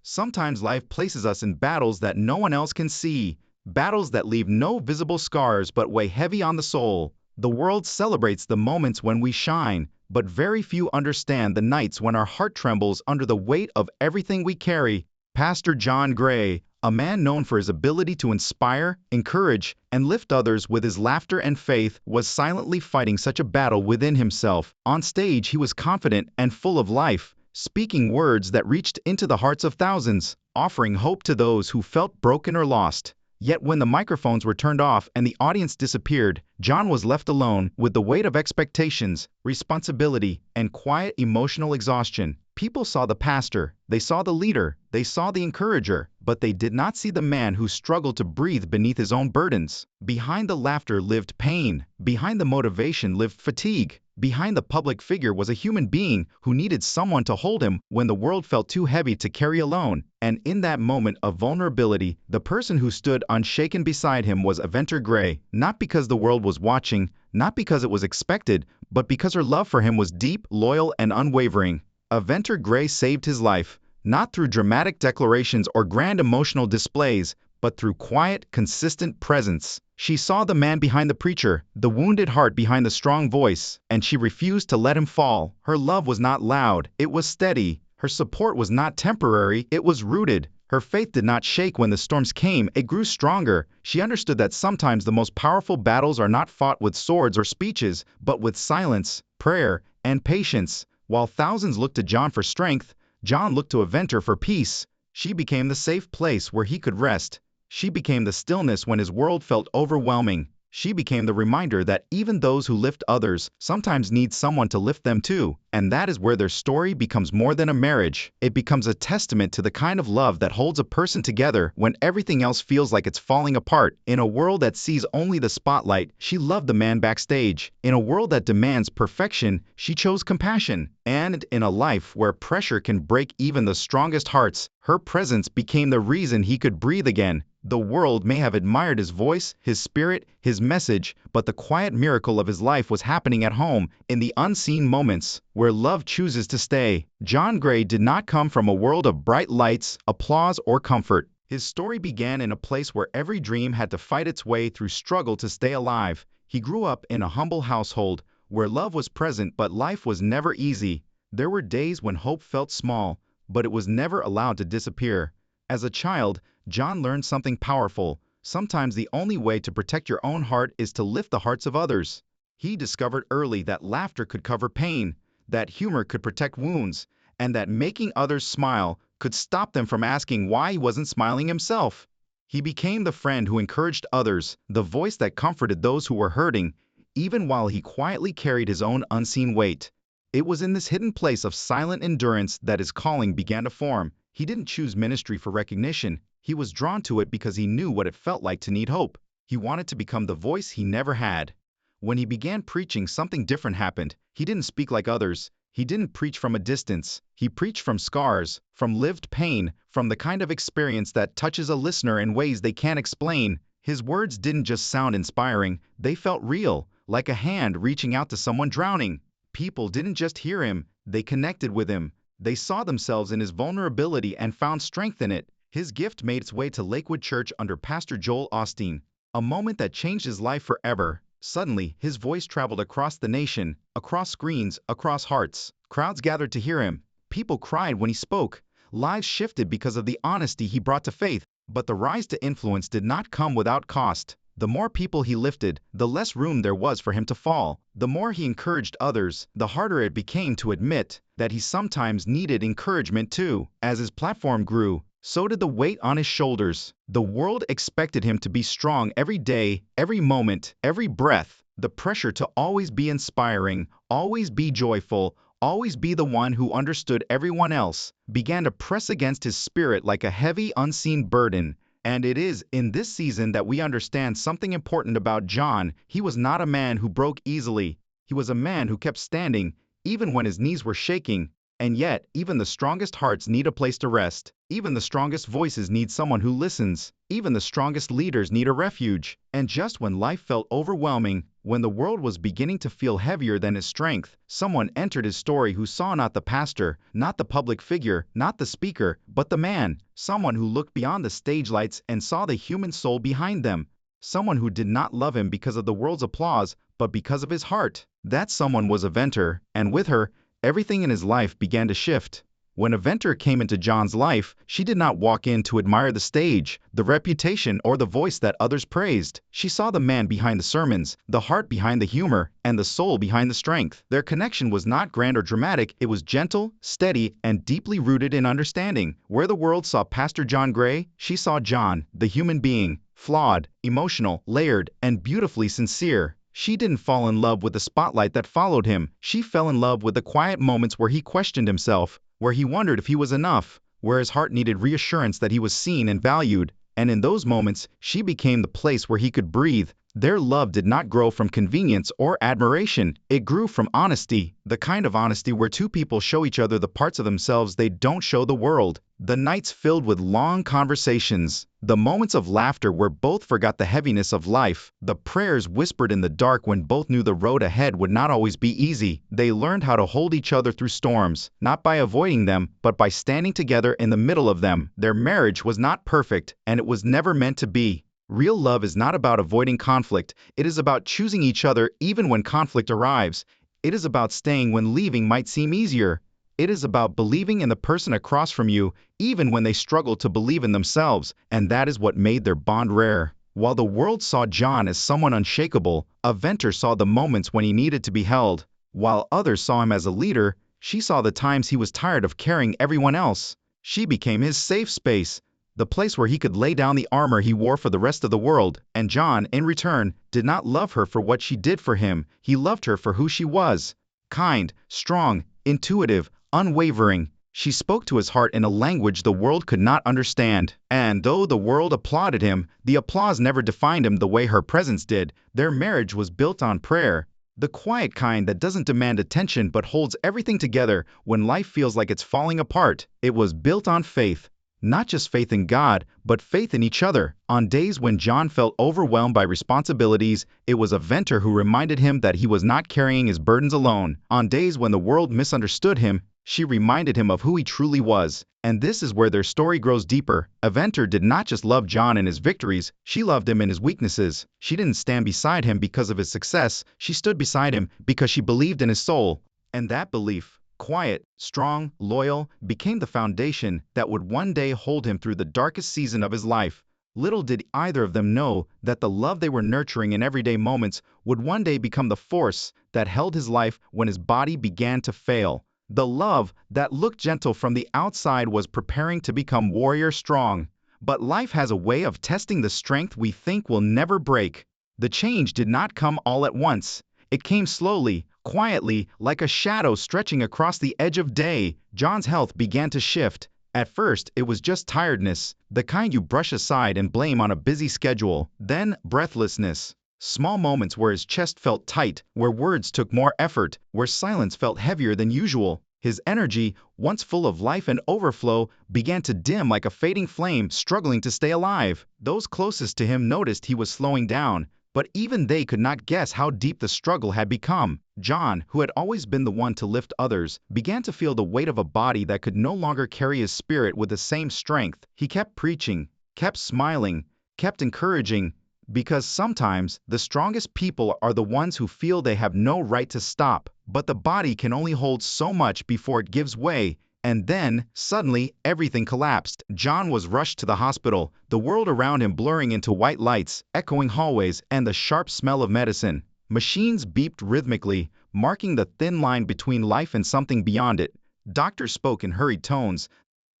Sometimes life places us in battles that no one else can see, battles that leave no visible scars but weigh heavy on the soul. The world celebrates the moments when we shine, but very few understand the nights when our heart trembles under the weight of everything we carry. Pastor John Gray, a man known for his ability to inspire, encourage, and lift others with his laughter and faith, was silently fighting such a battle within himself. On stage, he was confident and full of life, speaking words that reached into the hearts of thousands, offering hope to those who felt broken or lost. Yet when the microphones were turned off and the audience disappeared, John was left alone with the weight of expectations, responsibility, and quiet emotional exhaustion. People saw the pastor, they saw the leader, they saw the encourager, but they did not see the man who struggled to breathe beneath his own burdens. Behind the laughter lived pain, behind the motivation lived fatigue. Behind the public figure was a human being who needed someone to hold him when the world felt too heavy to carry alone. And in that moment of vulnerability, the person who stood unshaken beside him was Aventer Gray, not because the world was watching, not because it was expected, but because her love for him was deep, loyal, and unwavering. Aventer Gray saved his life, not through dramatic declarations or grand emotional displays, but through quiet, consistent presence. She saw the man behind the preacher, the wounded heart behind the strong voice, and she refused to let him fall. Her love was not loud, it was steady. Her support was not temporary, it was rooted. Her faith did not shake when the storms came, it grew stronger. She understood that sometimes the most powerful battles are not fought with swords or speeches, but with silence, prayer, and patience. While thousands looked to John for strength, John looked to Aventer for peace. She became the safe place where he could rest. She became the stillness when his world felt overwhelming. She became the reminder that even those who lift others sometimes need someone to lift them too. And that is where their story becomes more than a marriage. It becomes a testament to the kind of love that holds a person together when everything else feels like it's falling apart. In a world that sees only the spotlight, she loved the man backstage. In a world that demands perfection, she chose compassion. And in a life where pressure can break even the strongest hearts, her presence became the reason he could breathe again. The world may have admired his voice, his spirit, his message, but the quiet miracle of his life was happening at home, in the unseen moments, where love chooses to stay. John Gray did not come from a world of bright lights, applause, or comfort. His story began in a place where every dream had to fight its way through struggle to stay alive. He grew up in a humble household, where love was present but life was never easy. There were days when hope felt small, but it was never allowed to disappear. As a child, John learned something powerful. Sometimes the only way to protect your own heart is to lift the hearts of others. He discovered early that laughter could cover pain, that humor could protect wounds, and that making others smile could stop them from asking why he wasn't smiling himself. He became the friend who encouraged others, the voice that comforted those who were hurting, even while he quietly carried his own unseen weight. It was in this hidden place of silent endurance that his calling began to form. He didn't choose ministry for recognition. He was drawn to it because he knew what it felt like to need hope. He wanted to become the voice he never had. When he began preaching, something different happened. He didn't speak like others. He didn't preach from a distance. He preached from scars, from lived pain, from the kind of experience that touches a listener in ways they can't explain. His words didn't just sound inspiring, they felt real, like a hand reaching out to someone drowning. People didn't just hear him, they connected with him. They saw themselves in his vulnerability and found strength in it. His gift made its way to Lakewood Church under Pastor Joel Osteen, a moment that changed his life forever. Suddenly, his voice traveled across the nation, across screens, across hearts. Crowds gathered to hear him. People cried when he spoke. Lives shifted because of the honesty he brought to faith. But the rise to influence did not come without cost. The more people he lifted, the less room there was for him to fall. The more he encouraged others, the harder it became to admit that he sometimes needed encouragement too. As his platform grew, so did the weight on his shoulders. The world expected him to be strong every day, every moment, every breath. The pressure to always be inspiring, always be joyful, always be the one who understood everyone else, began to press against his spirit like a heavy, unseen burden. And it is in this season that we understand something important about John. He was not a man who broke easily. He was a man who kept standing, even when his knees were shaking. And yet, even the strongest hearts need a place to rest. Even the strongest voices need someone who listens. Even the strongest leaders need a refuge. And just when life felt overwhelming, When the world was beginning to feel heavier than his strength, someone entered his story who saw not the pastor, not the public figure, not the speaker, but the man, someone who looked beyond the stage lights and saw the human soul behind them, someone who did not love him because of the world's applause, but because of his heart. That someone was Aventer, and with her, everything in his life began to shift. When Aventer came into John's life, she did not walk in to admire the stage, the reputation, or the voice that others praised. She saw the man behind the sermons, the heart behind the humor, and the soul behind the strength. Their connection was not grand or dramatic, it was gentle, steady, and deeply rooted in understanding. Where the world saw Pastor John Gray, she saw John, the human being, flawed, emotional, layered, and beautifully sincere. She didn't fall in love with the spotlight that followed him. She fell in love with the quiet moments where he questioned himself, where he wondered if he was enough, where his heart needed reassurance that he was seen and valued. And in those moments, she became the place where he could breathe. Their love did not grow from convenience or admiration. It grew from honesty, the kind of honesty where two people show each other the parts of themselves they don't show the world. The nights filled with long conversations, the moments of laughter where both forgot the heaviness of life, the prayers whispered in the dark when both knew the road ahead would not always be easy. They learned how to hold each other through storms, not by avoiding them, but by standing together in the middle of them. Their marriage was not perfect, and it was never meant to be. Real love is not about avoiding conflict. It is about choosing each other even when conflict arrives. It is about staying when leaving might seem easier. It is about believing in the person across from you, even when they struggle to believe in themselves, and that is what made their bond rare. While the world saw John as someone unshakable, Aventer saw the moments when he needed to be held. While others saw him as a leader, she saw the times he was tired of carrying everyone else. She became his safe space, the place where he could lay down the armor he wore for the rest of the world. And John, in return, did not love her for what she did for him. He loved her for who she was. Kind, strong, intuitive, unwavering. She spoke to his heart in a language the world could not understand. And though the world applauded him, the applause never defined him the way her presence did. Their marriage was built on prayer, the quiet kind that doesn't demand attention but holds everything together when life feels like it's falling apart. It was built on faith. Not just faith in God, but faith in each other. On days when John felt overwhelmed by responsibilities, it was Aventer who reminded him that he was not carrying his burdens alone. On days when the world misunderstood him, she reminded him of who he truly was. And this is where their story grows deeper. Aventer did not just love John in his victories, she loved him in his weaknesses. She didn't stand beside him because of his success, she stood beside him because she believed in his soul. And that belief, quiet, strong, loyal, became the foundation that would one day hold him through the darkest season of his life. Little did either of them know that the love they were nurturing in everyday moments would one day become the force that held his life when his body began to fail. The love that looked gentle from the outside was preparing to become warrior strong. But life has a way of testing the strength we think will never break. The change did not come all at once. It came slowly, quietly, like a shadow stretching across the edge of day. John's health began to shift. At first, it was just tiredness, the kind you brush aside and blame on a busy schedule. Then, breathlessness. Small moments where his chest felt tight, where words took more effort, where silence felt heavier than usual. His energy, once full of life and overflow, began to dim like a fading flame, struggling to stay alive. Those closest to him noticed he was slowing down, but even they could not guess how deep the struggle had become. John, who had always been the one to lift others, began to feel the weight of a body that could no longer carry his spirit with the same strength. He kept preaching, kept smiling, kept encouraging, because sometimes the strongest people are the ones who feel they have no right to stop. But the body can only hold so much before it gives way. And then, suddenly, everything collapsed. John was rushed to the hospital, the world around him blurring into white lights, echoing hallways, and the sharp smell of medicine. Machines beeped rhythmically, marking the thin line between life and something beyond it. Doctors spoke in hurried tones,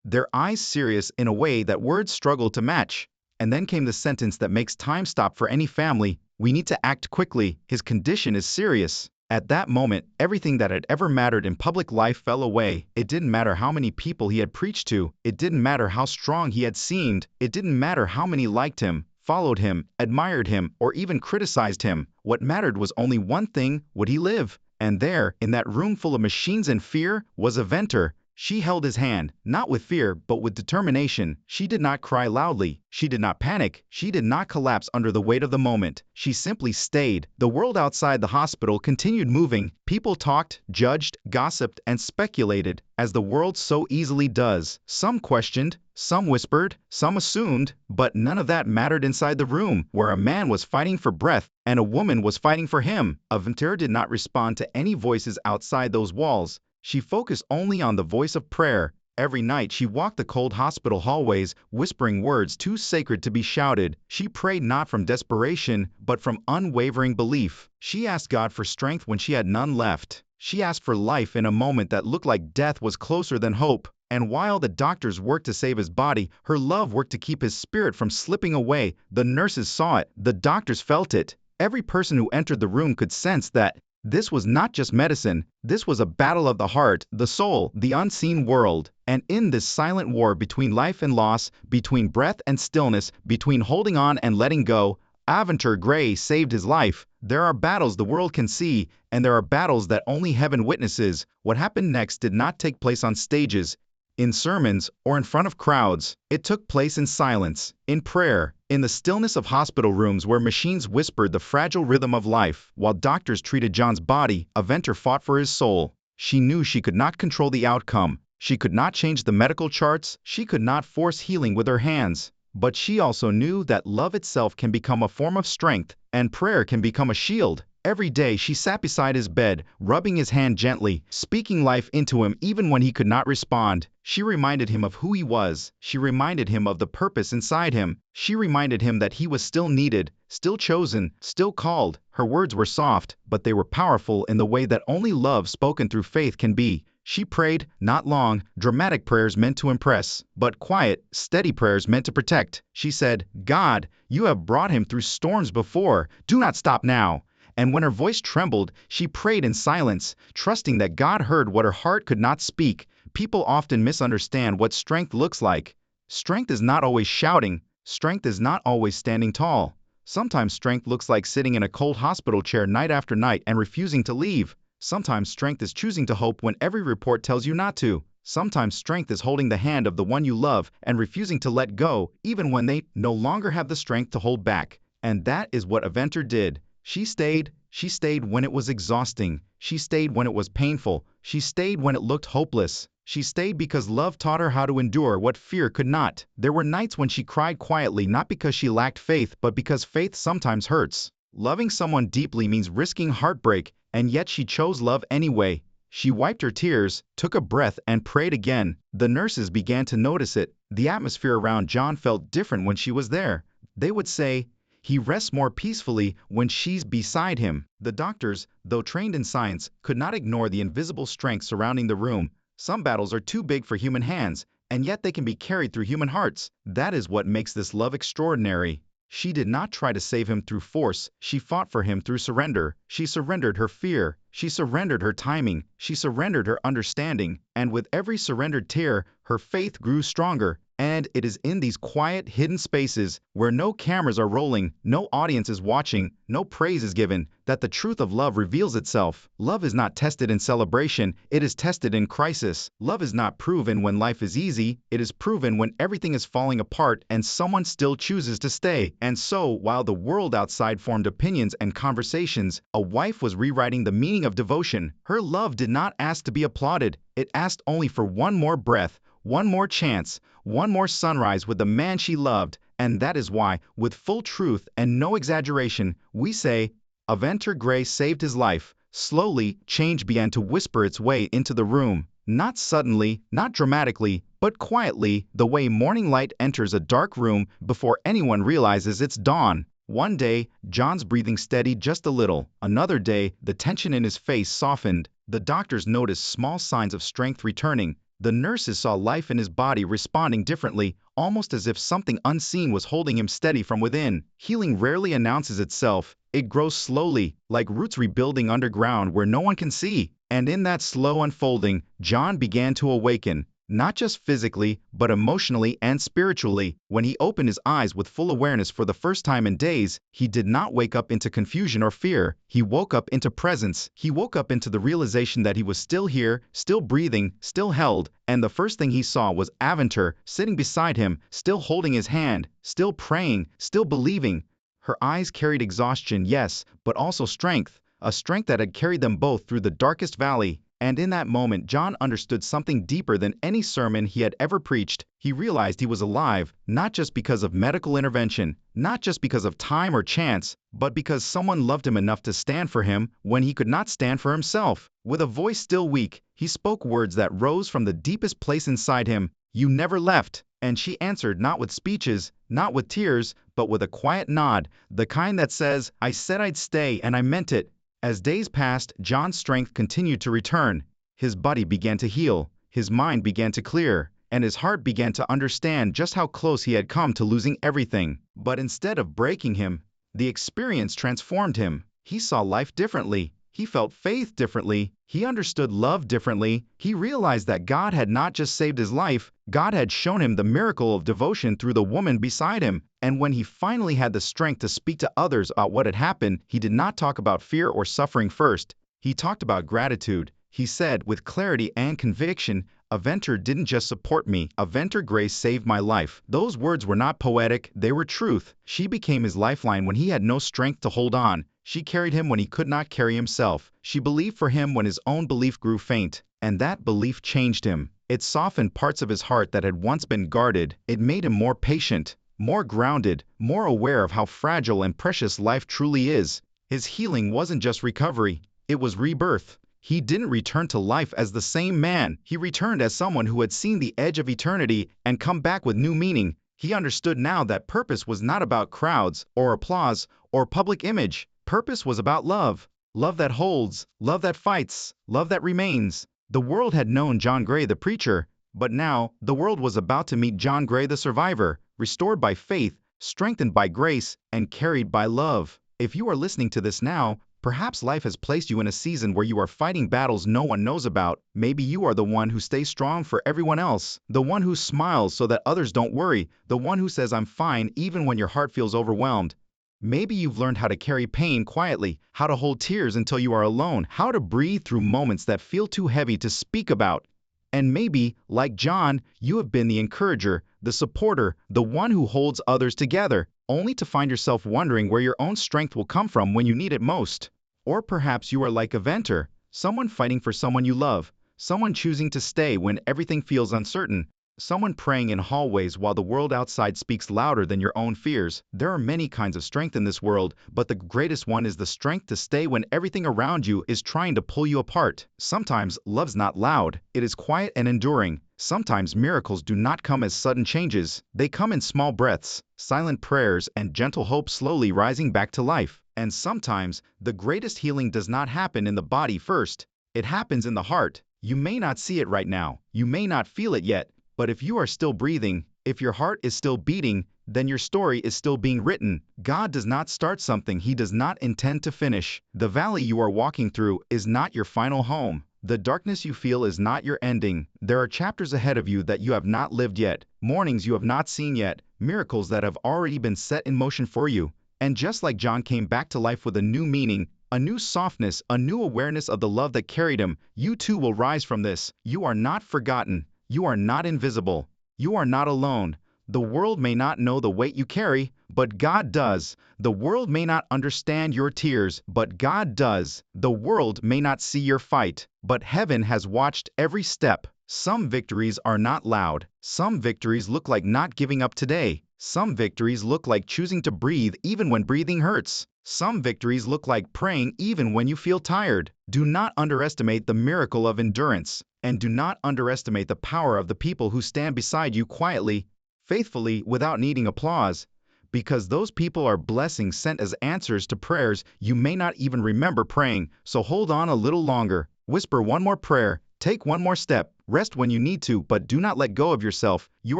their eyes serious in a way that words struggled to match. And then came the sentence that makes time stop for any family: "We need to act quickly. His condition is serious." At that moment, everything that had ever mattered in public life fell away. It didn't matter how many people he had preached to. It didn't matter how strong he had seemed. It didn't matter how many liked him, followed him, admired him, or even criticized him. What mattered was only one thing: would he live? And there, in that room full of machines and fear, was Aventer. She held his hand, not with fear, but with determination. She did not cry loudly. She did not panic. She did not collapse under the weight of the moment. She simply stayed. The world outside the hospital continued moving. People talked, judged, gossiped, and speculated, as the world so easily does. Some questioned, some whispered, some assumed, but none of that mattered inside the room, where a man was fighting for breath and a woman was fighting for him. Aventura did not respond to any voices outside those walls. She focused only on the voice of prayer. Every night she walked the cold hospital hallways, whispering words too sacred to be shouted. She prayed not from desperation, but from unwavering belief. She asked God for strength when she had none left. She asked for life in a moment that looked like death was closer than hope. And while the doctors worked to save his body, her love worked to keep his spirit from slipping away. The nurses saw it. The doctors felt it. Every person who entered the room could sense that this was not just medicine. This was a battle of the heart, the soul, the unseen world. And in this silent war between life and loss, between breath and stillness, between holding on and letting go, Aventure Gray saved his life. There are battles the world can see, and there are battles that only heaven witnesses. What happened next did not take place on stages, in sermons, or in front of crowds. It took place in silence, in prayer, in the stillness of hospital rooms where machines whispered the fragile rhythm of life. While doctors treated John's body, Aventure fought for his soul. She knew she could not control the outcome. She could not change the medical charts. She could not force healing with her hands. But she also knew that love itself can become a form of strength, and prayer can become a shield. Every day she sat beside his bed, rubbing his hand gently, speaking life into him even when he could not respond. She reminded him of who he was. She reminded him of the purpose inside him. She reminded him that he was still needed, still chosen, still called. Her words were soft, but they were powerful in the way that only love spoken through faith can be. She prayed, not long, dramatic prayers meant to impress, but quiet, steady prayers meant to protect. She said, "God, you have brought him through storms before. Do not stop now." And when her voice trembled, she prayed in silence, trusting that God heard what her heart could not speak. People often misunderstand what strength looks like. Strength is not always shouting. Strength is not always standing tall. Sometimes strength looks like sitting in a cold hospital chair night after night and refusing to leave. Sometimes strength is choosing to hope when every report tells you not to. Sometimes strength is holding the hand of the one you love and refusing to let go, even when they no longer have the strength to hold back. And that is what Aventure did. She stayed. She stayed when it was exhausting. She stayed when it was painful. She stayed when it looked hopeless. She stayed because love taught her how to endure what fear could not. There were nights when she cried quietly, not because she lacked faith, but because faith sometimes hurts. Loving someone deeply means risking heartbreak, and yet she chose love anyway. She wiped her tears, took a breath, and prayed again. The nurses began to notice it. The atmosphere around John felt different when she was there. They would say, "He rests more peacefully when she's beside him." The doctors, though trained in science, could not ignore the invisible strength surrounding the room. Some battles are too big for human hands, and yet they can be carried through human hearts. That is what makes this love extraordinary. She did not try to save him through force. She fought for him through surrender. She surrendered her fear. She surrendered her timing. She surrendered her understanding. And with every surrendered tear, her faith grew stronger. And it is in these quiet, hidden spaces, where no cameras are rolling, no audience is watching, no praise is given, that the truth of love reveals itself. Love is not tested in celebration, it is tested in crisis. Love is not proven when life is easy, it is proven when everything is falling apart and someone still chooses to stay. And so, while the world outside formed opinions and conversations, a wife was rewriting the meaning of devotion. Her love did not ask to be applauded, it asked only for one more breath, one more chance, one more sunrise with the man she loved. And that is why, with full truth and no exaggeration, we say, Aventure Gray saved his life. Slowly, change began to whisper its way into the room. Not suddenly, not dramatically, but quietly, the way morning light enters a dark room before anyone realizes it's dawn. One day, John's breathing steadied just a little. Another day, the tension in his face softened. The doctors noticed small signs of strength returning. The nurses saw life in his body responding differently, almost as if something unseen was holding him steady from within. Healing rarely announces itself. It grows slowly, like roots rebuilding underground where no one can see. And in that slow unfolding, John began to awaken. not just physically, but emotionally and spiritually. When he opened his eyes with full awareness for the first time in days, he did not wake up into confusion or fear. He woke up into presence. He woke up into the realization that he was still here, still breathing, still held, and the first thing he saw was Aventur sitting beside him, still holding his hand, still praying, still believing. Her eyes carried exhaustion, yes, but also strength, a strength that had carried them both through the darkest valley. And in that moment, John understood something deeper than any sermon he had ever preached. He realized he was alive, not just because of medical intervention, not just because of time or chance, but because someone loved him enough to stand for him when he could not stand for himself. With a voice still weak, he spoke words that rose from the deepest place inside him. "You never left." And she answered, not with speeches, not with tears, but with a quiet nod, the kind that says, "I said I'd stay and I meant it." As days passed, John's strength continued to return. His body began to heal, his mind began to clear, and his heart began to understand just how close he had come to losing everything. But instead of breaking him, the experience transformed him. He saw life differently. He felt faith differently. He understood love differently. He realized that God had not just saved his life, God had shown him the miracle of devotion through the woman beside him. And when he finally had the strength to speak to others about what had happened, he did not talk about fear or suffering first. He talked about gratitude. He said, with clarity and conviction, "Aventur didn't just support me, Aventur Grace saved my life." Those words were not poetic, they were truth. She became his lifeline when he had no strength to hold on. She carried him when he could not carry himself. She believed for him when his own belief grew faint. And that belief changed him. It softened parts of his heart that had once been guarded. It made him more patient, more grounded, more aware of how fragile and precious life truly is. His healing wasn't just recovery, it was rebirth. He didn't return to life as the same man. He returned as someone who had seen the edge of eternity and come back with new meaning. He understood now that purpose was not about crowds or applause or public image. Purpose was about love. Love that holds, love that fights, love that remains. The world had known John Gray the preacher, but now the world was about to meet John Gray the survivor, restored by faith, strengthened by grace, and carried by love. If you are listening to this now, perhaps life has placed you in a season where you are fighting battles no one knows about. Maybe you are the one who stays strong for everyone else, the one who smiles so that others don't worry, the one who says "I'm fine" even when your heart feels overwhelmed. Maybe you've learned how to carry pain quietly, how to hold tears until you are alone, how to breathe through moments that feel too heavy to speak about. And maybe, like John, you have been the encourager, the supporter, the one who holds others together, only to find yourself wondering where your own strength will come from when you need it most. Or perhaps you are like Aventur, someone fighting for someone you love, someone choosing to stay when everything feels uncertain, someone praying in hallways while the world outside speaks louder than your own fears. There are many kinds of strength in this world, but the greatest one is the strength to stay when everything around you is trying to pull you apart. Sometimes love's not loud, it is quiet and enduring. Sometimes miracles do not come as sudden changes. They come in small breaths, silent prayers, and gentle hope slowly rising back to life. And sometimes the greatest healing does not happen in the body first. It happens in the heart. You may not see it right now. You may not feel it yet. But if you are still breathing, if your heart is still beating, then your story is still being written. God does not start something He does not intend to finish. The valley you are walking through is not your final home. The darkness you feel is not your ending. There are chapters ahead of you that you have not lived yet, mornings you have not seen yet, miracles that have already been set in motion for you. And just like John came back to life with a new meaning, a new softness, a new awareness of the love that carried him, you too will rise from this. You are not forgotten. You are not invisible. You are not alone. The world may not know the weight you carry, but God does. The world may not understand your tears, but God does. The world may not see your fight, but heaven has watched every step. Some victories are not loud. Some victories look like not giving up today. Some victories look like choosing to breathe even when breathing hurts. Some victories look like praying even when you feel tired. Do not underestimate the miracle of endurance. And do not underestimate the power of the people who stand beside you quietly, faithfully, without needing applause. Because those people are blessings sent as answers to prayers you may not even remember praying. So hold on a little longer. Whisper one more prayer. Take one more step. Rest when you need to, but do not let go of yourself. You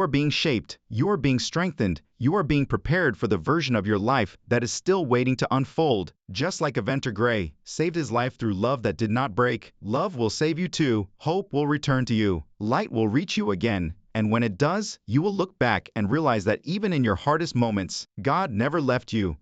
are being shaped. You are being strengthened. You are being prepared for the version of your life that is still waiting to unfold. Just like Aventer Gray saved his life through love that did not break, love will save you too. Hope will return to you. Light will reach you again. And when it does, you will look back and realize that even in your hardest moments, God never left you.